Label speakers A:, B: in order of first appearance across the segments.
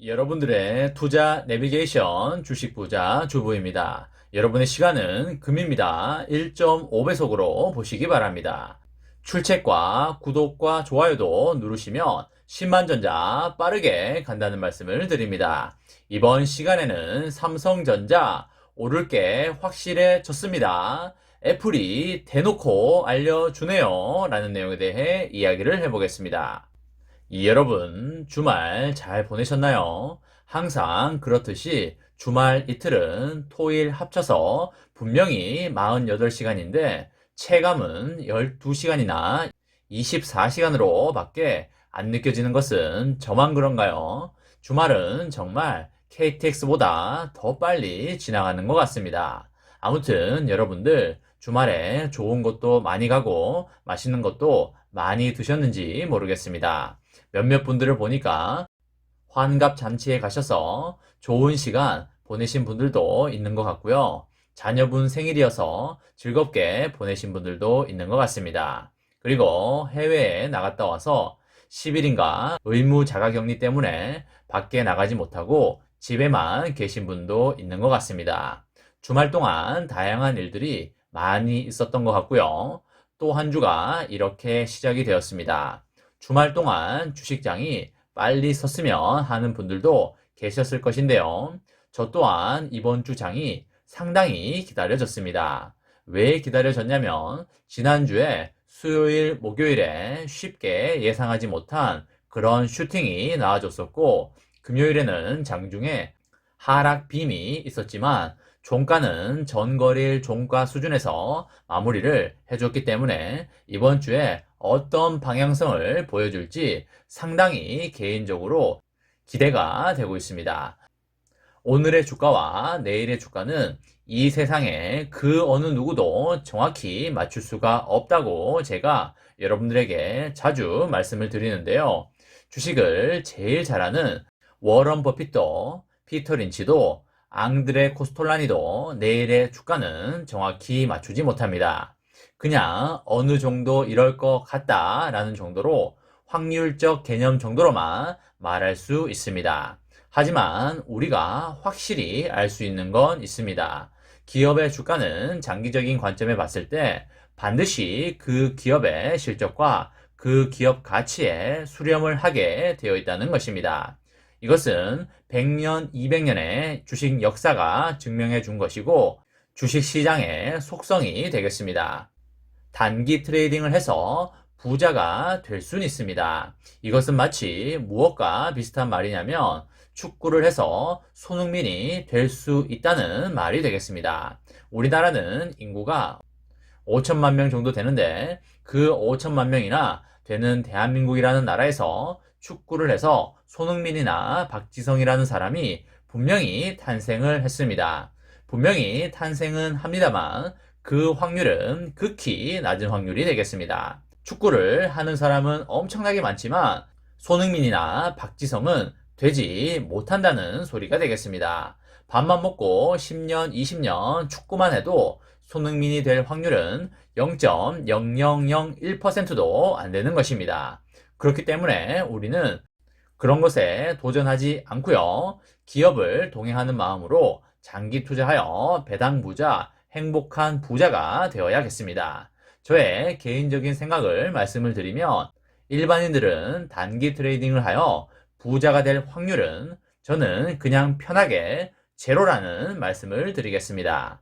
A: 여러분들의 투자 내비게이션 주식 부자 주부입니다. 여러분의 시간은 금입니다. 1.5배속으로 보시기 바랍니다. 출첵과 구독과 좋아요도 누르시면 10만전자 빠르게 간다는 말씀을 드립니다. 이번 시간에는 삼성전자 오를 게 확실해졌습니다. 애플이 대놓고 알려주네요 라는 내용에 대해 이야기를 해보겠습니다. 여러분, 주말 잘 보내셨나요? 항상 그렇듯이 주말 이틀은 토일 합쳐서 분명히 48시간인데 체감은 12시간이나 24시간으로 밖에 안 느껴지는 것은 저만 그런가요? 주말은 정말 KTX보다 더 빨리 지나가는 것 같습니다. 아무튼 여러분들 주말에 좋은 곳도 많이 가고 맛있는 것도 많이 드셨는지 모르겠습니다. 몇몇 분들을 보니까 환갑 잔치에 가셔서 좋은 시간 보내신 분들도 있는 것 같고요. 자녀분 생일이어서 즐겁게 보내신 분들도 있는 것 같습니다. 그리고 해외에 나갔다 와서 10일인가 의무 자가격리 때문에 밖에 나가지 못하고 집에만 계신 분도 있는 것 같습니다. 주말 동안 다양한 일들이 많이 있었던 것 같고요. 또 한 주가 이렇게 시작이 되었습니다. 주말 동안 주식장이 빨리 섰으면 하는 분들도 계셨을 것인데요. 저 또한 이번 주 장이 상당히 기다려졌습니다. 왜 기다려졌냐면 지난주에 수요일, 목요일에 쉽게 예상하지 못한 그런 슈팅이 나와줬었고 금요일에는 장중에 하락 빔이 있었지만 종가는 전거래일 종가 수준에서 마무리를 해줬기 때문에 이번 주에 어떤 방향성을 보여줄지 상당히 개인적으로 기대가 되고 있습니다. 오늘의 주가와 내일의 주가는 이 세상에 그 어느 누구도 정확히 맞출 수가 없다고 제가 여러분들에게 자주 말씀을 드리는데요. 주식을 제일 잘하는 워런 버핏도 피터 린치도 앙드레 코스톨라니도 내일의 주가는 정확히 맞추지 못합니다. 그냥 어느 정도 이럴 것 같다라는 정도로 확률적 개념 정도로만 말할 수 있습니다. 하지만 우리가 확실히 알 수 있는 건 있습니다. 기업의 주가는 장기적인 관점에 봤을 때 반드시 그 기업의 실적과 그 기업 가치에 수렴을 하게 되어 있다는 것입니다. 이것은 100년, 200년의 주식 역사가 증명해 준 것이고 주식 시장의 속성이 되겠습니다. 단기 트레이딩을 해서 부자가 될 수는 있습니다. 이것은 마치 무엇과 비슷한 말이냐면 축구를 해서 손흥민이 될 수 있다는 말이 되겠습니다. 우리나라는 인구가 5천만 명 정도 되는데 그 5천만 명이나 되는 대한민국이라는 나라에서 축구를 해서 손흥민이나 박지성이라는 사람이 분명히 탄생을 했습니다. 분명히 탄생은 합니다만 그 확률은 극히 낮은 확률이 되겠습니다. 축구를 하는 사람은 엄청나게 많지만 손흥민이나 박지성은 되지 못한다는 소리가 되겠습니다. 밥만 먹고 10년, 20년 축구만 해도 손흥민이 될 확률은 0.0001%도 안 되는 것입니다. 그렇기 때문에 우리는 그런 것에 도전하지 않고요. 기업을 동행하는 마음으로 장기 투자하여 배당 부자, 행복한 부자가 되어야겠습니다. 저의 개인적인 생각을 말씀을 드리면 일반인들은 단기 트레이딩을 하여 부자가 될 확률은 저는 그냥 편하게 제로라는 말씀을 드리겠습니다.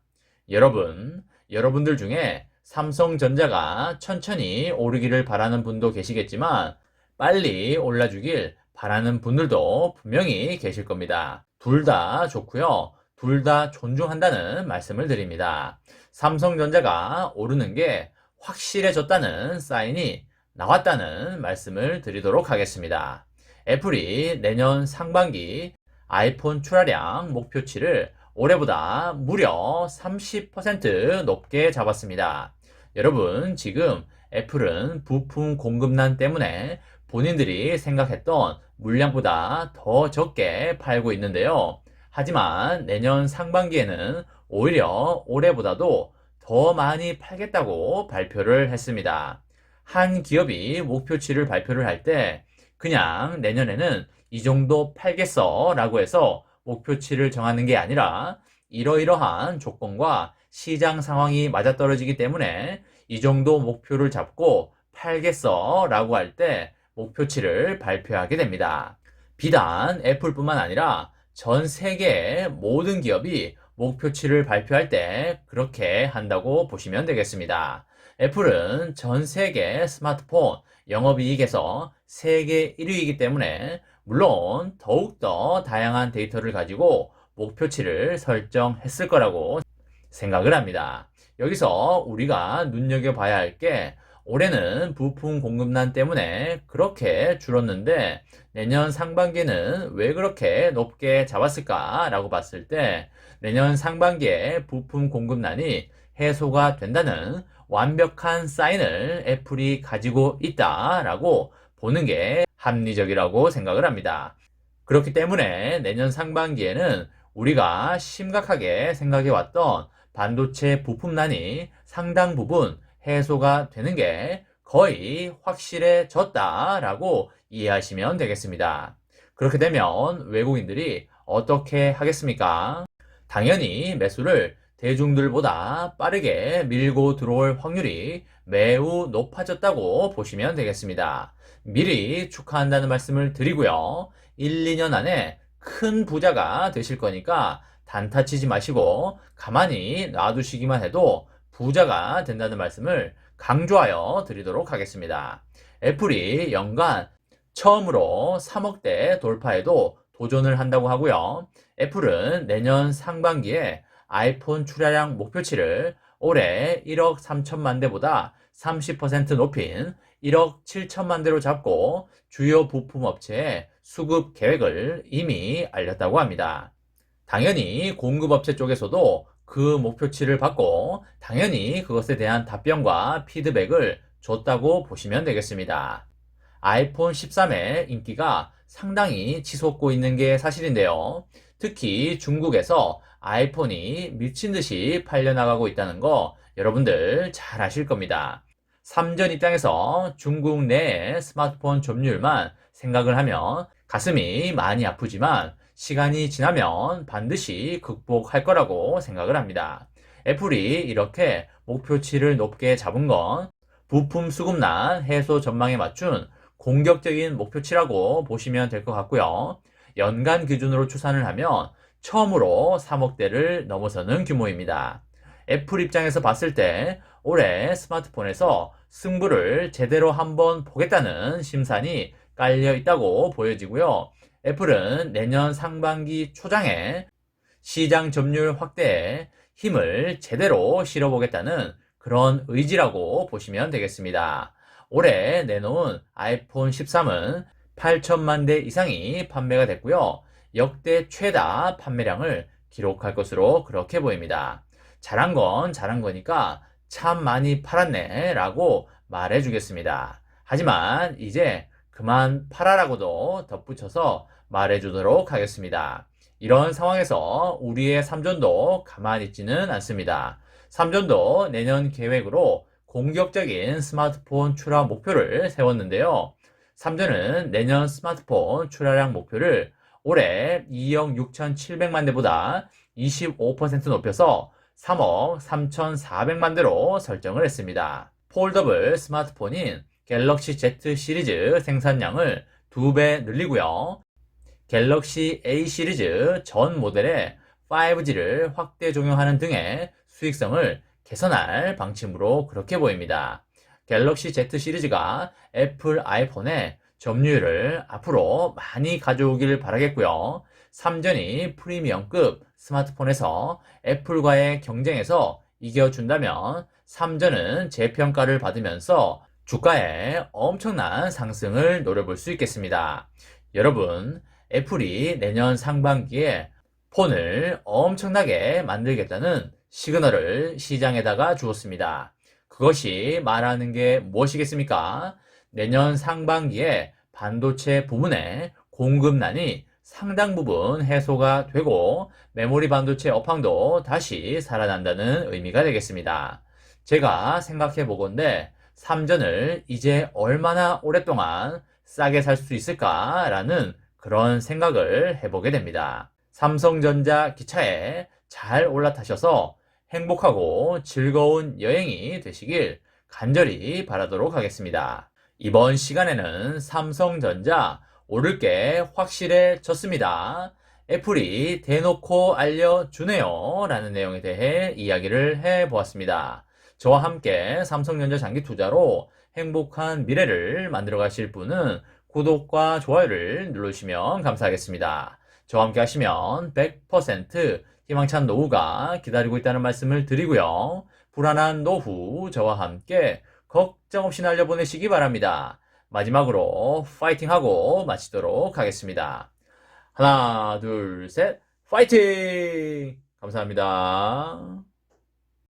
A: 여러분들 중에 삼성전자가 천천히 오르기를 바라는 분도 계시겠지만 빨리 올라주길 바라는 분들도 분명히 계실 겁니다. 둘 다 좋고요. 둘 다 존중한다는 말씀을 드립니다. 삼성전자가 오르는 게 확실해졌다는 사인이 나왔다는 말씀을 드리도록 하겠습니다. 애플이 내년 상반기 아이폰 출하량 목표치를 올해보다 무려 30% 높게 잡았습니다. 여러분, 지금 애플은 부품 공급난 때문에 본인들이 생각했던 물량보다 더 적게 팔고 있는데요. 하지만 내년 상반기에는 오히려 올해보다도 더 많이 팔겠다고 발표를 했습니다. 한 기업이 목표치를 발표를 할 때 그냥 내년에는 이 정도 팔겠어 라고 해서 목표치를 정하는 게 아니라 이러이러한 조건과 시장 상황이 맞아떨어지기 때문에 이 정도 목표를 잡고 팔겠어 라고 할 때 목표치를 발표하게 됩니다. 비단 애플뿐만 아니라 전 세계의 모든 기업이 목표치를 발표할 때 그렇게 한다고 보시면 되겠습니다. 애플은 전 세계 스마트폰 영업이익에서 세계 1위이기 때문에 물론 더욱더 다양한 데이터를 가지고 목표치를 설정했을 거라고 생각을 합니다. 여기서 우리가 눈여겨봐야 할 게 올해는 부품 공급난 때문에 그렇게 줄었는데 내년 상반기에는 왜 그렇게 높게 잡았을까 라고 봤을 때 내년 상반기에 부품 공급난이 해소가 된다는 완벽한 사인을 애플이 가지고 있다라고 보는 게 합리적이라고 생각을 합니다. 그렇기 때문에 내년 상반기에는 우리가 심각하게 생각해왔던 반도체 부품난이 상당 부분 해소가 되는 게 거의 확실해졌다라고 이해하시면 되겠습니다. 그렇게 되면 외국인들이 어떻게 하겠습니까? 당연히 매수를 대중들보다 빠르게 밀고 들어올 확률이 매우 높아졌다고 보시면 되겠습니다. 미리 축하한다는 말씀을 드리고요. 1, 2년 안에 큰 부자가 되실 거니까 단타 치지 마시고 가만히 놔두시기만 해도 부자가 된다는 말씀을 강조하여 드리도록 하겠습니다. 애플이 연간 처음으로 3억대 돌파에도 도전을 한다고 하고요. 애플은 내년 상반기에 아이폰 출하량 목표치를 올해 1억 3천만 대보다 30% 높인 1억 7천만 대로 잡고 주요 부품 업체에 수급 계획을 이미 알렸다고 합니다. 당연히 공급업체 쪽에서도 그 목표치를 받고 당연히 그것에 대한 답변과 피드백을 줬다고 보시면 되겠습니다. 아이폰 13의 인기가 상당히 치솟고 있는 게 사실인데요. 특히 중국에서 아이폰이 미친 듯이 팔려나가고 있다는 거 여러분들 잘 아실 겁니다. 삼전 입장에서 중국 내의 스마트폰 점유율만 생각을 하면 가슴이 많이 아프지만 시간이 지나면 반드시 극복할 거라고 생각을 합니다. 애플이 이렇게 목표치를 높게 잡은 건 부품 수급난 해소 전망에 맞춘 공격적인 목표치라고 보시면 될 것 같고요. 연간 기준으로 추산을 하면 처음으로 3억대를 넘어서는 규모입니다. 애플 입장에서 봤을 때 올해 스마트폰에서 승부를 제대로 한번 보겠다는 심산이 깔려 있다고 보여지고요. 애플은 내년 상반기 초장에 시장 점유율 확대에 힘을 제대로 실어보겠다는 그런 의지라고 보시면 되겠습니다. 올해 내놓은 아이폰 13은 8천만 대 이상이 판매가 됐고요. 역대 최다 판매량을 기록할 것으로 그렇게 보입니다. 잘한 건 잘한 거니까 참 많이 팔았네 라고 말해 주겠습니다. 하지만 이제 그만 팔아라고도 덧붙여서 말해 주도록 하겠습니다. 이런 상황에서 우리의 삼전도 가만히 있지는 않습니다. 삼전도 내년 계획으로 공격적인 스마트폰 출하 목표를 세웠는데요. 삼전은 내년 스마트폰 출하량 목표를 올해 2억 6,700만 대보다 25% 높여서 3억 3,400만 대로 설정을 했습니다. 폴더블 스마트폰인 갤럭시 Z 시리즈 생산량을 2배 늘리고요. 갤럭시 A 시리즈 전 모델에 5G를 확대 적용하는 등의 수익성을 개선할 방침으로 그렇게 보입니다. 갤럭시 Z 시리즈가 애플 아이폰의 점유율을 앞으로 많이 가져오길 바라겠고요. 삼전이 프리미엄급 스마트폰에서 애플과의 경쟁에서 이겨준다면 삼전은 재평가를 받으면서 주가에 엄청난 상승을 노려볼 수 있겠습니다. 여러분, 애플이 내년 상반기에 폰을 엄청나게 만들겠다는 시그널을 시장에다가 주었습니다. 그것이 말하는 게 무엇이겠습니까? 내년 상반기에 반도체 부문의 공급난이 상당 부분 해소가 되고 메모리 반도체 업황도 다시 살아난다는 의미가 되겠습니다. 제가 생각해 보건대 삼전을 이제 얼마나 오랫동안 싸게 살 수 있을까라는 그런 생각을 해보게 됩니다. 삼성전자 기차에 잘 올라타셔서 행복하고 즐거운 여행이 되시길 간절히 바라도록 하겠습니다. 이번 시간에는 삼성전자 오를 게 확실해졌습니다. 애플이 대놓고 알려주네요 라는 내용에 대해 이야기를 해보았습니다. 저와 함께 삼성전자 장기 투자로 행복한 미래를 만들어 가실 분은 구독과 좋아요를 누르시면 감사하겠습니다. 저와 함께 하시면 100% 희망찬 노후가 기다리고 있다는 말씀을 드리고요. 불안한 노후 저와 함께 걱정 없이 날려보내시기 바랍니다. 마지막으로 파이팅하고 마치도록 하겠습니다. 하나, 둘, 셋, 파이팅! 감사합니다.